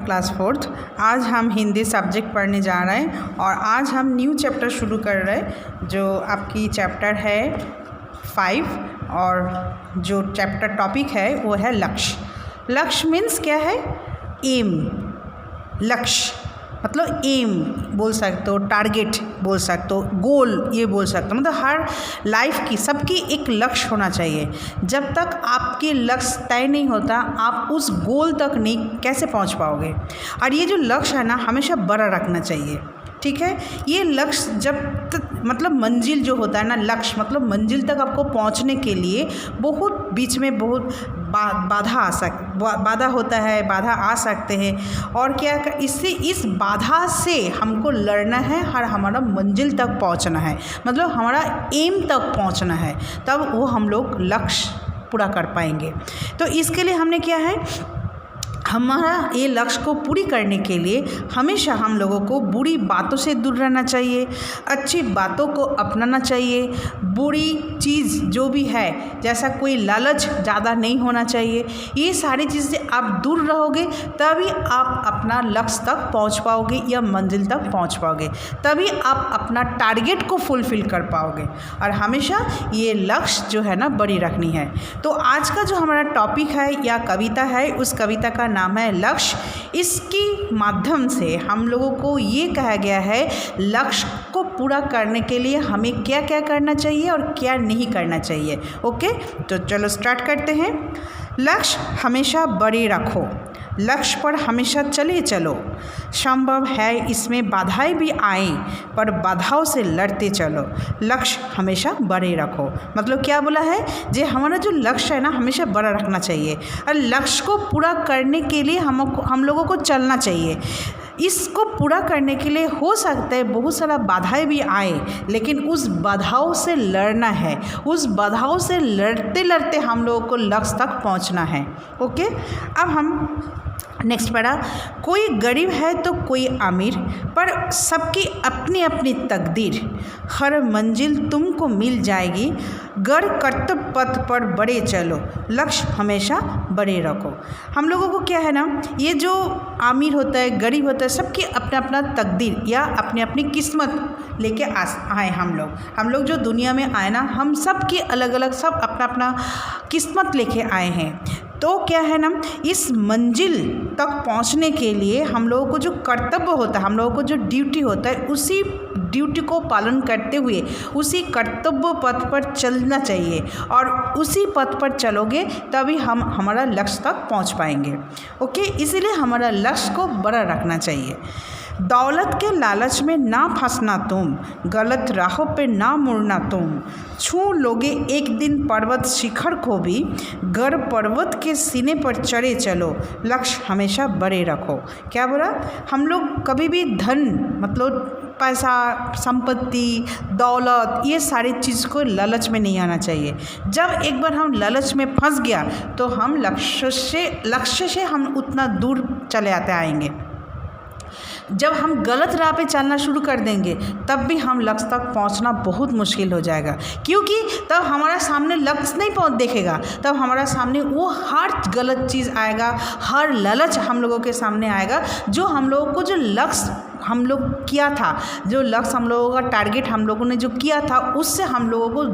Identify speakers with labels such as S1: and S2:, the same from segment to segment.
S1: Class 4th। आज हम Hindi subject पढ़ने जा रहे हैं और आज हम न्यू चैप्टर शुरू कर रहे हैं जो आपकी चैप्टर है 5 और जो चैप्टर टॉपिक है वो है लक्ष्य। लक्ष्य मीन्स क्या है? एम। लक्ष्य मतलब एम बोल सकते हो, टारगेट बोल सकते हो, गोल ये बोल सकते हो। मतलब हर लाइफ की सबकी एक लक्ष्य होना चाहिए। जब तक आपके लक्ष्य तय नहीं होता आप उस गोल तक नहीं कैसे पहुंच पाओगे। और ये जो लक्ष्य है ना हमेशा बड़ा रखना चाहिए, ठीक है। ये लक्ष्य जब तक मतलब मंजिल जो होता है ना, लक्ष्य मतलब मंजिल तक आपको पहुंचने के लिए बहुत बीच में बहुत बाधा होता है, बाधा आ सकते हैं। और क्या इससे इस बाधा से हमको लड़ना है और हमारा मंजिल तक पहुंचना है, मतलब हमारा एम तक पहुंचना है, तब वो हम लोग लक्ष्य पूरा कर पाएंगे। तो इसके लिए हमने क्या है, हमारा ये लक्ष्य को पूरी करने के लिए हमेशा हम लोगों को बुरी बातों से दूर रहना चाहिए, अच्छी बातों को अपनाना चाहिए। बुरी चीज़ जो भी है, जैसा कोई लालच ज़्यादा नहीं होना चाहिए। ये सारी चीज़ से आप दूर रहोगे तभी आप अपना लक्ष्य तक पहुंच पाओगे या मंजिल तक पहुंच पाओगे, तभी आप अपना टारगेट को फुलफ़िल कर पाओगे। और हमेशा ये लक्ष्य जो है ना बड़ी रखनी है। तो आज का जो हमारा टॉपिक है या कविता है, उस कविता का नाम है लक्ष्य। इसके माध्यम से हम लोगों को ये कहा गया है लक्ष्य को पूरा करने के लिए हमें क्या क्या करना चाहिए और क्या नहीं करना चाहिए। ओके, तो चलो स्टार्ट करते हैं। लक्ष्य हमेशा बड़े रखो, लक्ष्य पर हमेशा चले चलो। संभव है इसमें बाधाएं भी आएं, पर बाधाओं से लड़ते चलो। लक्ष्य हमेशा बड़े रखो, मतलब क्या बोला है जे हमारा जो लक्ष्य है ना हमेशा बड़ा रखना चाहिए और लक्ष्य को पूरा करने के लिए हम लोगों को चलना चाहिए। इसको पूरा करने के लिए हो सकता है बहुत सारा बाधाएं भी आए, लेकिन उस बाधाओं से लड़ना है, उस बाधाओं से लड़ते लड़ते हम लोगों को लक्ष्य तक पहुंचना है। ओके, अब हम नेक्स्ट पढ़ा। कोई गरीब है तो कोई अमीर, पर सबकी अपनी अपनी तकदीर। हर मंजिल तुमको मिल जाएगी, गर कर्तव्य पथ पर बड़े चलो। लक्ष्य हमेशा बड़े रखो। हम लोगों को क्या है ना, ये जो अमीर होता है गरीब होता है सबकी अपना अपना तकदीर या अपनी अपनी किस्मत लेके आए। हम लोग जो दुनिया में आए ना, हम सब की अलग अलग सब अपना अपना किस्मत लेके आए हैं। तो क्या है ना, इस मंजिल तक पहुंचने के लिए हम लोगों को जो कर्तव्य होता है, हम लोगों को जो ड्यूटी होता है, उसी ड्यूटी को पालन करते हुए उसी कर्तव्य पथ पर चलना चाहिए। और उसी पथ पर चलोगे तभी हम हमारा लक्ष्य तक पहुंच पाएंगे। ओके, इसीलिए हमारा लक्ष्य को बड़ा रखना चाहिए। दौलत के लालच में ना फंसना तुम, गलत राहों पे ना मुड़ना तुम। छू लोगे एक दिन पर्वत शिखर को भी, गर पर्वत के सीने पर चढ़े चलो। लक्ष्य हमेशा बड़े रखो। क्या बोला? हम लोग कभी भी धन मतलब पैसा, संपत्ति, दौलत, ये सारी चीज़ को लालच में नहीं आना चाहिए। जब एक बार हम लालच में फंस गया तो हम लक्ष्य से हम उतना दूर चले आएंगे। जब हम गलत राह पे चलना शुरू कर देंगे तब भी हम लक्ष्य तक पहुंचना बहुत मुश्किल हो जाएगा, क्योंकि तब हमारा सामने लक्ष्य नहीं देखेगा, तब हमारा सामने वो हर गलत चीज़ आएगा, हर लालच हम लोगों के सामने आएगा। जो हम लोगों को जो लक्ष्य हम लोग किया था, जो लक्ष्य हम लोगों का टारगेट हम लोगों ने जो किया था, उससे हम लोगों को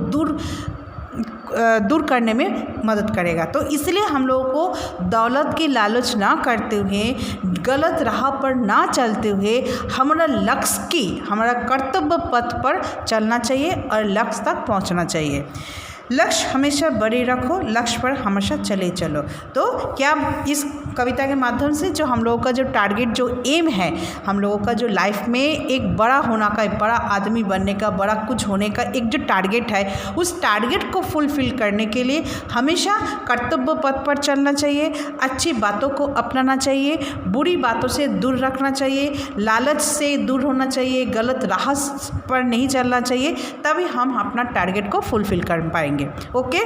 S1: दूर करने में मदद करेगा। तो इसलिए हम लोगों को दौलत की लालच ना करते हुए, गलत राह पर ना चलते हुए हमारा लक्ष्य की, हमारा कर्तव्य पथ पर चलना चाहिए और लक्ष्य तक पहुंचना चाहिए। लक्ष्य हमेशा बड़े रखो, लक्ष्य पर हमेशा चले चलो। तो क्या इस कविता के माध्यम से जो हम लोगों का जो टारगेट, जो एम है, हम लोगों का जो लाइफ में एक बड़ा होना का, एक बड़ा आदमी बनने का, बड़ा कुछ होने का एक जो टारगेट है, उस टारगेट को फुलफ़िल करने के लिए हमेशा कर्तव्य पथ पर चलना चाहिए, अच्छी बातों को अपनाना चाहिए, बुरी बातों से दूर रखना चाहिए, लालच से दूर होना चाहिए, गलत राह पर नहीं चलना चाहिए, तभी हम अपना टारगेट को फुलफ़िल कर पाएंगे। ओके,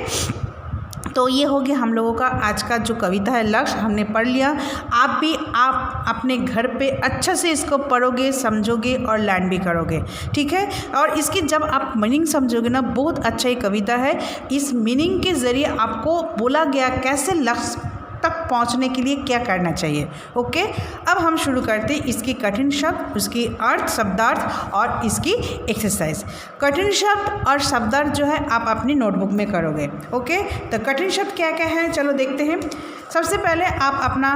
S1: तो ये हो गया हम लोगों का आज का जो कविता है लक्ष्य, हमने पढ़ लिया। आप अपने घर पे अच्छा से इसको पढ़ोगे, समझोगे और लर्न भी करोगे, ठीक है। और इसकी जब आप मीनिंग समझोगे ना, बहुत अच्छा ये कविता है। इस मीनिंग के ज़रिए आपको बोला गया कैसे लक्ष्य तक तक पहुंचने के लिए क्या करना चाहिए। ओके, अब हम शुरू करते हैं इसकी कठिन शब्द, उसकी अर्थ, शब्दार्थ और इसकी एक्सरसाइज। कठिन शब्द और शब्दार्थ जो है आप अपनी नोटबुक में करोगे। ओके, तो कठिन शब्द क्या क्या है चलो देखते हैं। सबसे पहले आप अपना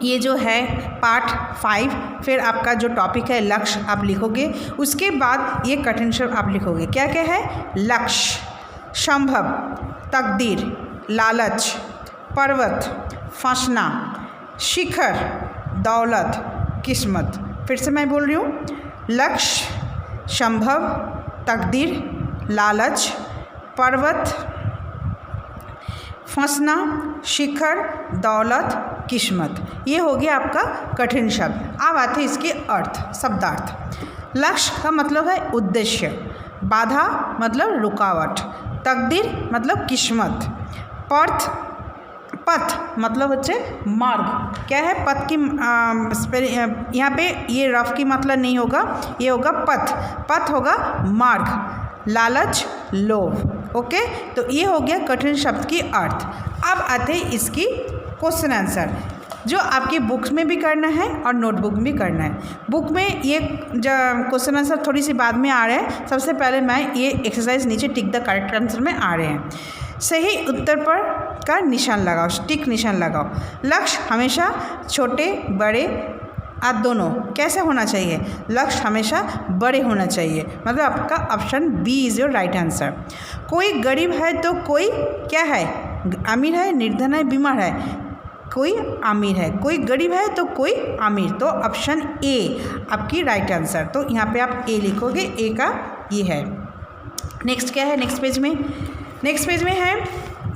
S1: ये जो है पार्ट 5, फिर आपका जो टॉपिक है लक्ष्य आप लिखोगे, उसके बाद ये कठिन शब्द आप लिखोगे। क्या क्या है? लक्ष्य, संभव, तकदीर, लालच, पर्वत, फंसना, शिखर, दौलत, किस्मत। फिर से मैं बोल रही हूँ, लक्ष्य, संभव, तकदीर, लालच, पर्वत, फंसना, शिखर, दौलत, किस्मत। ये हो गया आपका कठिन शब्द। अब आते हैं इसके अर्थ, शब्दार्थ। लक्ष्य का मतलब है उद्देश्य, बाधा मतलब रुकावट, तकदीर मतलब किस्मत, पथ मतलब होचे मार्ग। क्या है? पथ की यहाँ पे ये रफ की मतलब नहीं होगा, ये होगा पथ होगा मार्ग, लालच, लोभ। ओके, तो ये हो गया कठिन शब्द की अर्थ। अब आते हैं इसकी क्वेश्चन आंसर, जो आपकी बुक्स में भी करना है और नोटबुक में भी करना है। बुक में ये क्वेश्चन आंसर थोड़ी सी बाद में आ रहे हैं, सबसे पहले मैं ये एक्सरसाइज नीचे टिक द करेक्ट आंसर में आ रहे हैं। सही उत्तर पर का निशान लगाओ, टिक निशान लगाओ। लक्ष्य हमेशा छोटे बड़े आप दोनों कैसे होना चाहिए? लक्ष्य हमेशा बड़े होना चाहिए, मतलब आपका option B is your right answer. कोई गरीब है तो कोई क्या है? अमीर है, निर्धन है, बीमार है, कोई अमीर है। कोई गरीब है तो कोई अमीर, तो ऑप्शन ए आपकी राइट आंसर। तो यहाँ पे आप ए लिखोगे, ए का ये है। नेक्स्ट क्या है? नेक्स्ट पेज में है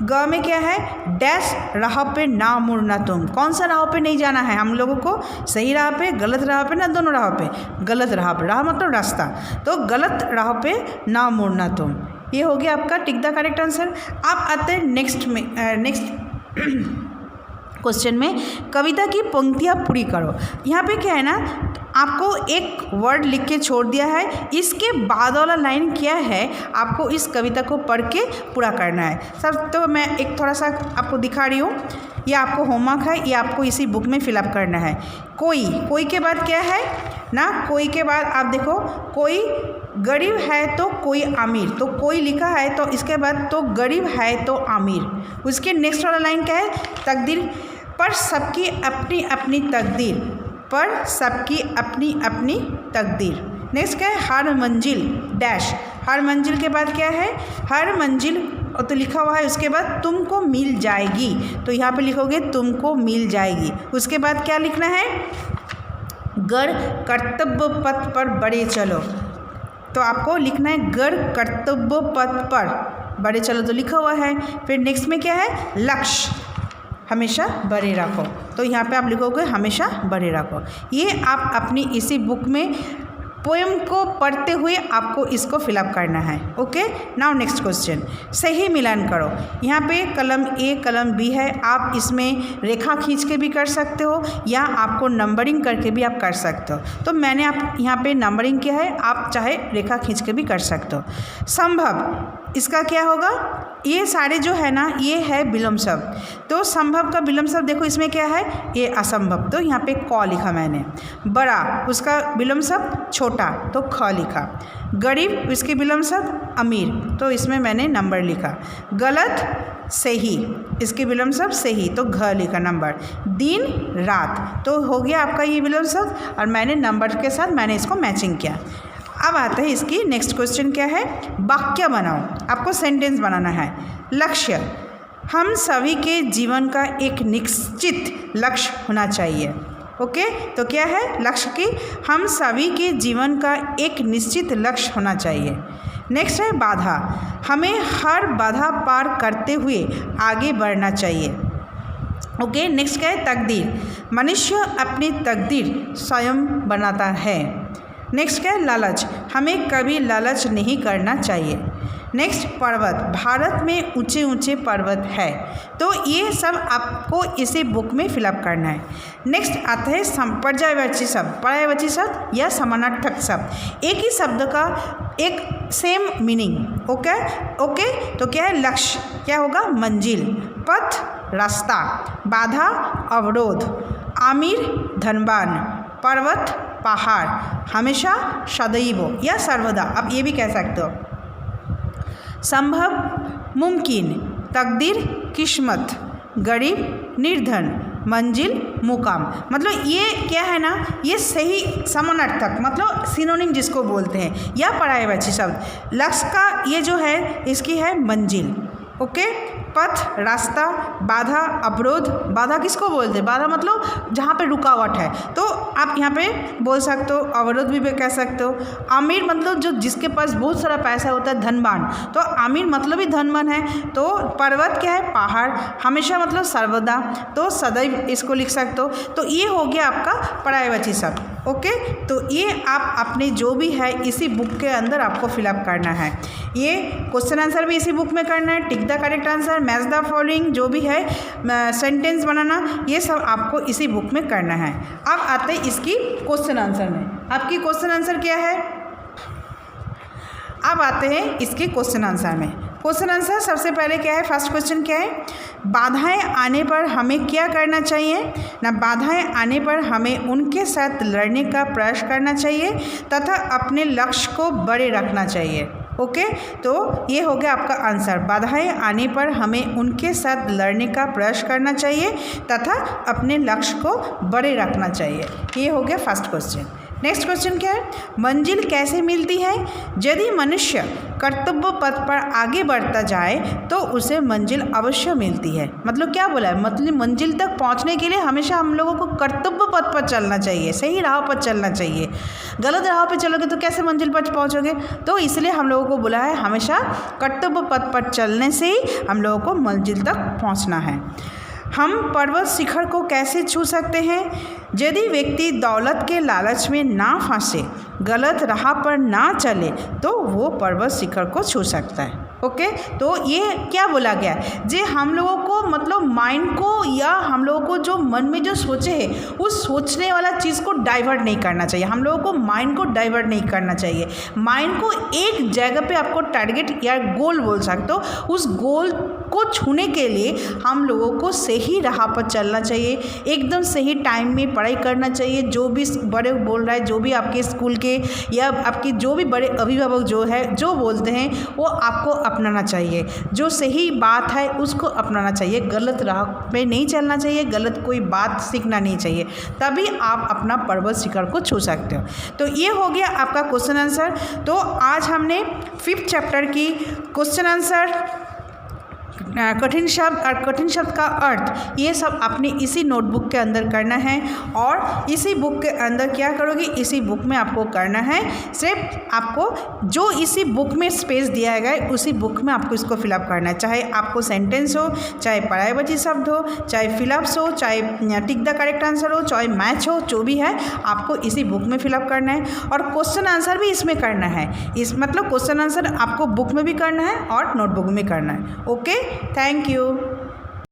S1: ग में क्या है? डैश राह पे ना मुड़ना तुम। कौन सा राह पे नहीं जाना है हम लोगों को? सही राह पे, गलत राह पे, ना दोनों राह पे? गलत राह पे। राह मतलब रास्ता, तो गलत राह पे ना मुड़ना तुम। ये हो गया आपका टिक द करेक्ट आंसर। आप आते हैं नेक्स्ट क्वेश्चन में, कविता की पंक्तियाँ पूरी करो। यहाँ पे क्या है ना, आपको एक वर्ड लिख के छोड़ दिया है, इसके बाद वाला लाइन क्या है आपको इस कविता को पढ़ के पूरा करना है। सब तो मैं एक थोड़ा सा आपको दिखा रही हूँ, ये आपको होमवर्क है, ये आपको इसी बुक में फिलअप करना है। कोई के बाद क्या है ना, कोई के बाद आप देखो, कोई गरीब है तो कोई अमीर, तो कोई लिखा है तो इसके बाद तो गरीब है तो अमीर। उसके नेक्स्ट वाला लाइन क्या है? तकदीर पर सबकी अपनी अपनी तकदीर, पर सबकी अपनी अपनी तकदीर। नेक्स्ट क्या है? हर मंजिल डैश, हर मंजिल के बाद क्या है? हर मंजिल तो लिखा हुआ है, उसके बाद तुमको मिल जाएगी, तो यहाँ पे लिखोगे तुमको मिल जाएगी। उसके बाद क्या लिखना है? गर कर्तव्य पथ पर बढ़े चलो, तो आपको लिखना है गर कर्तव्य पथ पर बढ़े चलो, तो लिखा हुआ है। फिर नेक्स्ट में क्या है? लक्ष्य हमेशा बड़े रखो, तो यहाँ पे आप लिखोगे हमेशा बड़े रखो। ये आप अपनी इसी बुक में पोएम को पढ़ते हुए आपको इसको फिलअप करना है। ओके, नाउ नेक्स्ट क्वेश्चन, सही मिलान करो। यहाँ पे कलम ए कलम बी है, आप इसमें रेखा खींच के भी कर सकते हो या आपको नंबरिंग करके भी आप कर सकते हो। तो मैंने आप यहाँ पे नंबरिंग किया है, आप चाहे रेखा खींच के भी कर सकते हो। संभव, इसका क्या होगा? ये सारे जो है ना, ये है विलोम शब्द, तो संभव का विलोम शब्द देखो इसमें क्या है? ये असंभव, तो यहाँ पे क लिखा मैंने। बड़ा, उसका विलोम शब्द छोटा, तो ख लिखा। गरीब, इसके विलोम शब्द अमीर, तो इसमें मैंने नंबर लिखा। गलत, सही, इसके विलोम शब्द सही, तो घ लिखा नंबर। दिन रात, तो हो गया आपका ये विलोम शब्द, और मैंने नंबर के साथ मैंने इसको मैचिंग किया। अब आता है इसकी नेक्स्ट क्वेश्चन क्या है? वाक्य बनाओ, आपको सेंटेंस बनाना है। लक्ष्य, हम सभी के जीवन का एक निश्चित लक्ष्य होना चाहिए। ओके, तो क्या है लक्ष्य की? हम सभी के जीवन का एक निश्चित लक्ष्य होना चाहिए। नेक्स्ट है बाधा, हमें हर बाधा पार करते हुए आगे बढ़ना चाहिए। ओके, नेक्स्ट क्या है? तकदीर, मनुष्य अपनी तकदीर स्वयं बनाता है। नेक्स्ट क्या है? लालच, हमें कभी लालच नहीं करना चाहिए। नेक्स्ट पर्वत, भारत में ऊंचे ऊंचे पर्वत है। तो ये सब आपको इसी बुक में फिलअप करना है। नेक्स्ट आता है पर्यायवाची शब्द, पर्यायवाची शब्द या समानार्थक शब्द, एक ही शब्द का एक सेम मीनिंग। ओके, तो क्या है? लक्ष्य क्या होगा? मंजिल, पथ रास्ता, बाधा अवरोध, आमिर धनवान, पर्वत पहाड़, हमेशा सदैव या सर्वदा, आप ये भी कह सकते हो। संभव मुमकिन, तकदीर किस्मत, गरीब निर्धन, मंजिल मुकाम। मतलब ये क्या है ना, ये सही समानार्थक मतलब सिनोनिम जिसको बोलते हैं या पर्यायवाची शब्द। लक्ष्य का ये जो है इसकी है मंजिल, ओके। पथ रास्ता, बाधा अवरोध, बाधा किसको बोलते हैं, बाधा मतलब जहाँ पे रुकावट है, तो आप यहाँ पे बोल सकते हो, अवरोध भी कह सकते हो। आमिर मतलब जो जिसके पास बहुत सारा पैसा होता है, धनवान, तो आमिर मतलब ही धनवान है। तो पर्वत क्या है, पहाड़, हमेशा मतलब सर्वदा, तो सदैव इसको लिख सकते हो। तो ये हो गया आपका पर्यायवाची शब्द, ओके। तो ये आप अपने जो भी है इसी बुक के अंदर आपको फिलअप करना है। ये क्वेश्चन आंसर भी इसी बुक में करना है, tick the correct answer, match the following, जो भी है सेंटेंस बनाना, ये सब आपको इसी बुक में करना है। अब आते हैं इसकी क्वेश्चन आंसर में। आपकी क्वेश्चन आंसर क्या है, अब आते हैं इसके क्वेश्चन आंसर में। क्वेश्चन आंसर सबसे पहले क्या है, फर्स्ट क्वेश्चन क्या है, बाधाएं आने पर हमें क्या करना चाहिए ना, बाधाएं आने पर हमें उनके साथ लड़ने का प्रयास करना चाहिए तथा अपने लक्ष्य को बड़े रखना चाहिए, ओके। तो ये हो गया आपका आंसर, बाधाएं आने पर हमें उनके साथ लड़ने का प्रयास करना चाहिए तथा अपने लक्ष्य को बड़े रखना चाहिए। ये हो गया फर्स्ट क्वेश्चन। नेक्स्ट क्वेश्चन क्या है, मंजिल कैसे मिलती है, यदि मनुष्य कर्तव्य पथ पर आगे बढ़ता जाए तो उसे मंजिल अवश्य मिलती है। मतलब क्या बोला है, मतलब मंजिल तक पहुंचने के लिए हमेशा हम लोगों को कर्तव्य पथ पर चलना चाहिए, सही राह पर चलना चाहिए। गलत राह पर चलोगे तो कैसे मंजिल पर पहुंचोगे, तो इसलिए हम लोगों को बोला है हमेशा कर्तव्य पथ पर चलने से ही हम लोगों को मंजिल तक पहुँचना है। हम पर्वत शिखर को कैसे छू सकते हैं, यदि व्यक्ति दौलत के लालच में ना फंसे, गलत राह पर ना चले तो वो पर्वत शिखर को छू सकता है, ओके। तो ये क्या बोला गया है, जे हम लोगों को मतलब माइंड को या हम लोगों को जो मन में जो सोचे है उस सोचने वाला चीज़ को डाइवर्ट नहीं करना चाहिए, हम लोगों को माइंड को डाइवर्ट नहीं करना चाहिए। माइंड को एक जगह पे आपको टारगेट या गोल बोल सकते हो, उस गोल को छूने के लिए हम लोगों को सही राह पर चलना चाहिए, एकदम सही टाइम में पढ़ाई करना चाहिए। जो भी बड़े बोल रहा है, जो भी आपके स्कूल के या आपके जो भी बड़े अभिभावक जो है जो बोलते हैं वो आपको अपनाना चाहिए, जो सही बात है उसको अपनाना चाहिए, गलत राह पे नहीं चलना चाहिए, गलत कोई बात सीखना नहीं चाहिए, तभी आप अपना पर्वत शिखर को छू सकते हो। तो ये हो गया आपका क्वेश्चन आंसर। तो आज हमने 5th चैप्टर की क्वेश्चन आंसर, कठिन शब्द और कठिन शब्द का अर्थ, ये सब आपने इसी नोटबुक के अंदर करना है। और इसी बुक के अंदर क्या करोगे, इसी बुक में आपको करना है, सिर्फ आपको जो इसी बुक में स्पेस दिया गया है उसी बुक में आपको इसको फिलअप करना है। चाहे आपको सेंटेंस हो, चाहे पर्यायवाची शब्द हो, चाहे फिलअप्स हो, चाहे टिक द करेक्ट आंसर हो, चाहे मैच हो, जो भी है आपको इसी बुक में फिलअप करना है। और क्वेश्चन आंसर भी इसमें करना है, इस मतलब क्वेश्चन आंसर आपको बुक में भी करना है और नोटबुक में करना है, ओके। Thank you.